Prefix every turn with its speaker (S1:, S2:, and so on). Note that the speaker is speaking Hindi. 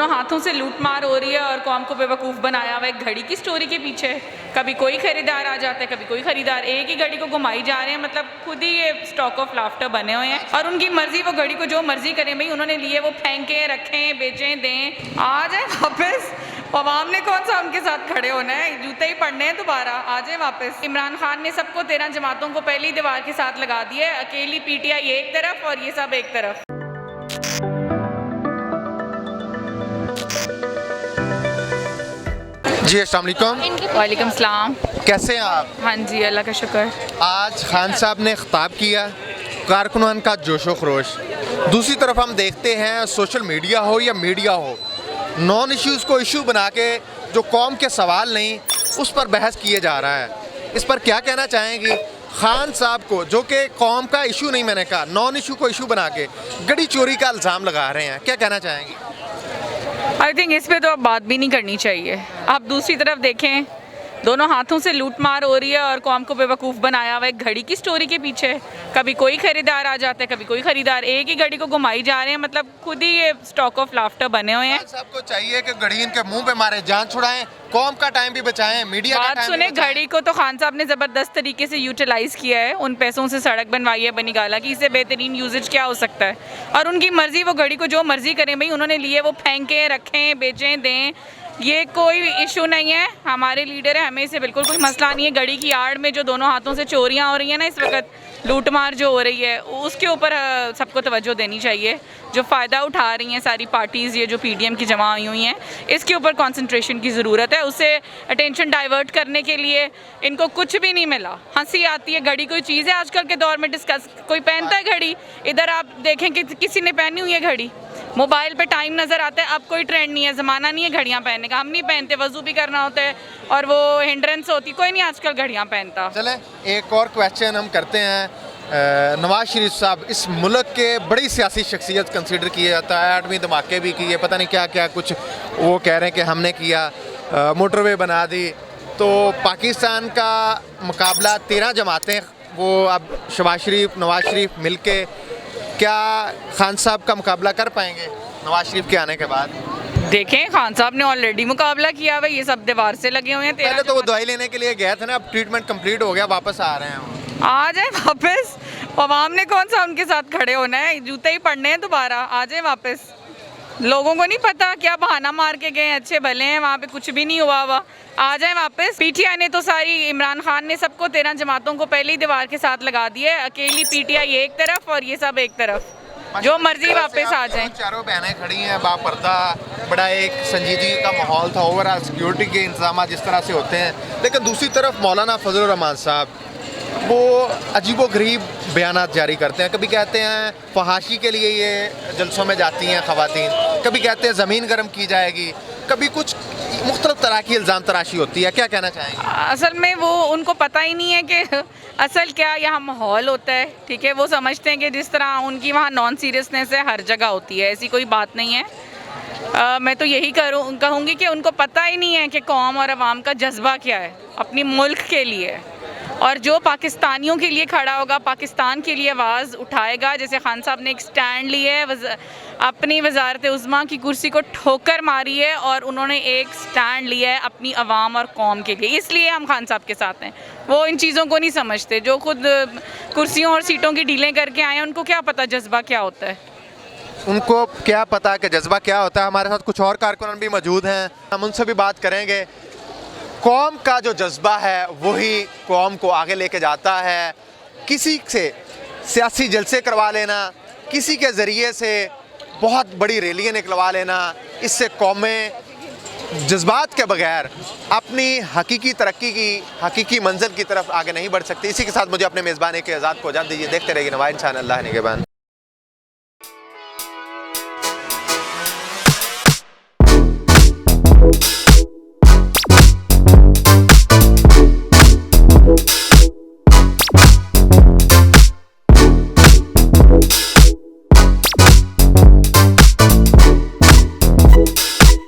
S1: दोनों हाथों से लूटमार हो रही है और कौम को बेवकूफ़ बनाया हुआ है एक घड़ी की स्टोरी के पीछे। कभी कोई खरीदार आ जाता है, कभी कोई खरीदार, एक ही घड़ी को घुमाई जा रहे हैं, मतलब खुद ही ये स्टॉक ऑफ लाफ्टर बने हुए हैं और उनकी मर्जी, वो घड़ी को जो मर्जी करें भाई, उन्होंने लिए वो फेंकें, रखें, बेचें, दें, आ जाए वापस। अवाम ने कौन सा उनके साथ खड़े होना है, जूते ही पड़ने हैं दोबारा, आ जाए वापस। इमरान खान ने सबको 13 जमातों को पहली दीवार के साथ लगा दिया है, अकेली पीटीआई एक तरफ और ये सब एक तरफ।
S2: जी अस्सलाम वालेकुम।
S1: वालेकुम सलाम।
S2: कैसे हैं आप?
S1: हाँ जी, अल्लाह का शुक्र।
S2: आज खान साहब ने खिताब किया, कारकुनान का जोशो खरोश। दूसरी तरफ हम देखते हैं सोशल मीडिया हो या मीडिया हो, नॉन इश्यूज़ को इशू बना के जो कौम के सवाल नहीं उस पर बहस किए जा रहा है। इस पर क्या कहना चाहेंगी खान साहब को, जो कि कौम का इशू नहीं, मैंने कहा नॉन इशू को इशू बना के गड़ी चोरी का इल्ज़ाम लगा रहे हैं, क्या कहना चाहेंगी?
S1: आई थिंक इस पे तो अब बात भी नहीं करनी चाहिए। आप दूसरी तरफ देखें, दोनों हाथों से लूटमार हो रही है और कौम को बेवकूफ़ बनाया हुआ है एक घड़ी की स्टोरी के पीछे। कभी कोई खरीदार आ जाता है, कभी कोई खरीदार, एक ही घड़ी को घुमाई जा रहे हैं, मतलब खुद ही ये स्टॉक ऑफ लाफ्टर बने हुए हैं।
S2: खान साहब को चाहिए कि घड़ी इनके मुंह पे मारे, जान छुड़ाएं, कौम का टाइम भी बचाएं, मीडिया का
S1: बात
S2: टाइम
S1: सुने,
S2: भी बचाएं।
S1: घड़ी को तो खान साहब ने ज़बरदस्त तरीके से यूटिलाइज़ किया है, उन पैसों से सड़क बनवाई है बनीगाला की, इससे बेहतरीन यूजेज क्या हो सकता है। और उनकी मर्ज़ी, वो घड़ी को जो मर्ज़ी करें भाई, उन्होंने लिए वो फेंकें, रखें, बेचें, दें, ये कोई इशू नहीं है। हमारे लीडर है, हमें इससे बिल्कुल कोई मसला नहीं है। घड़ी की आड़ में जो दोनों हाथों से चोरियां हो रही हैं ना इस वक्त, लूटमार जो हो रही है, उसके ऊपर सबको तवज्जो देनी चाहिए। जो फ़ायदा उठा रही हैं सारी पार्टीज़, ये जो पीडीएम की जमा हुई हैं, इसके ऊपर कंसंट्रेशन की ज़रूरत है। उससे अटेंशन डाइवर्ट करने के लिए इनको कुछ भी नहीं मिला। हंसी आती है, घड़ी कोई चीज़ है आजकल के दौर में डिस्कस, कोई पहनता है घड़ी? इधर आप देखें कि किसी ने पहनी हुई है घड़ी? मोबाइल पे टाइम नज़र आता है, अब कोई ट्रेंड नहीं है, ज़माना नहीं है घड़ियाँ पहनने का, हम नहीं पहनते, वज़ू भी करना होता है और वो हिंड्रेंस होती, कोई नहीं आजकल घड़ियाँ पहनता।
S2: चलें एक और क्वेश्चन हम करते हैं। नवाज शरीफ साहब इस मुल्क के बड़ी सियासी शख्सियत कंसीडर किया जाता है, एटमी धमाके भी किए, पता नहीं क्या क्या कुछ वो कह रहे हैं कि हमने किया, मोटरवे बना दी। तो पाकिस्तान का मुकाबला 13 जमातें, वो अब शहबाज शरीफ, नवाज शरीफ मिल के क्या खान साहब का मुकाबला कर पाएंगे नवाज शरीफ के आने के बाद?
S1: देखें, खान साहब ने ऑलरेडी मुकाबला किया हुआ, ये सब दीवार से लगे हुए हैं।
S2: पहले तो वो दवाई लेने के लिए गए थे ना, अब ट्रीटमेंट कंप्लीट हो गया, वापस आ रहे हैं वो।
S1: आ जाए वापस। अवाम ने कौन सा उनके साथ खड़े होना है, जूते ही पड़ने हैं दोबारा, आ जाए वापस। लोगों को नहीं पता क्या बहाना मार के गए, अच्छे भले हैं, वहाँ पे कुछ भी नहीं हुआ हुआ, आ जाए वापस। पीटीआई ने तो सारी, इमरान खान ने सबको 13 जमातों को पहली दीवार के साथ लगा दिया है, अकेली पीटीआई एक तरफ और ये सब एक तरफ, जो मर्जी वापस आ जाए।
S2: चारों बहनें खड़ी हैं बापर्दा, बड़ा एक संजीदगी का माहौल था, ओवरऑल सिक्योरिटी के इंतजाम जिस तरह से होते हैं। लेकिन दूसरी तरफ मौलाना फजल रहमान साहब वो अजीबो गरीब बयानात जारी करते हैं। कभी कहते हैं फहाशी के लिए ये जलसों में जाती हैं ख़वातीन, कभी कहते हैं ज़मीन गर्म की जाएगी, कभी कुछ मुख्तलिफ तरह की इल्ज़ाम तराशी होती है, क्या कहना चाहेंगे?
S1: असल में वो, उनको पता ही नहीं है कि असल क्या यहाँ माहौल होता है, ठीक है। वो समझते हैं कि जिस तरह उनकी वहाँ नॉन सीरियसनेस है हर जगह होती है, ऐसी कोई बात नहीं है। मैं तो यही कहूँगी कि उनको पता ही नहीं है कि कौम और अवाम का जज्बा क्या है अपनी मुल्क के लिए, और जो पाकिस्तानियों के लिए खड़ा होगा, पाकिस्तान के लिए आवाज़ उठाएगा। जैसे खान साहब ने एक स्टैंड लिया है, अपनी वजारत उज़्मा की कुर्सी को ठोकर मारी है और उन्होंने एक स्टैंड लिया है अपनी आवाम और कौम के लिए, इसलिए हम खान साहब के साथ हैं। वो इन चीज़ों को नहीं समझते, जो खुद कुर्सियों और सीटों की डीलें करके आए हैं, उनको क्या पता जज्बा क्या होता है।
S2: उनको क्या पता कि जज्बा क्या होता है। हमारे साथ कुछ और कारकुनान भी मौजूद हैं, हम उनसे भी बात करेंगे। कौम का जो जज्बा है वही कौम को आगे लेके जाता है। किसी से सियासी जलसे करवा लेना, किसी के ज़रिए से बहुत बड़ी रैलियाँ निकलवा लेना, इससे कौमें जज्बात के बगैर अपनी हकीकी तरक्की की, हकीकी मंजिल की तरफ आगे नहीं बढ़ सकती। इसी के साथ मुझे अपने मेज़बान के आज़ाद को इजाज़त दीजिए। देखते रहिए नवाइन शान, अल्लाह निगहबान।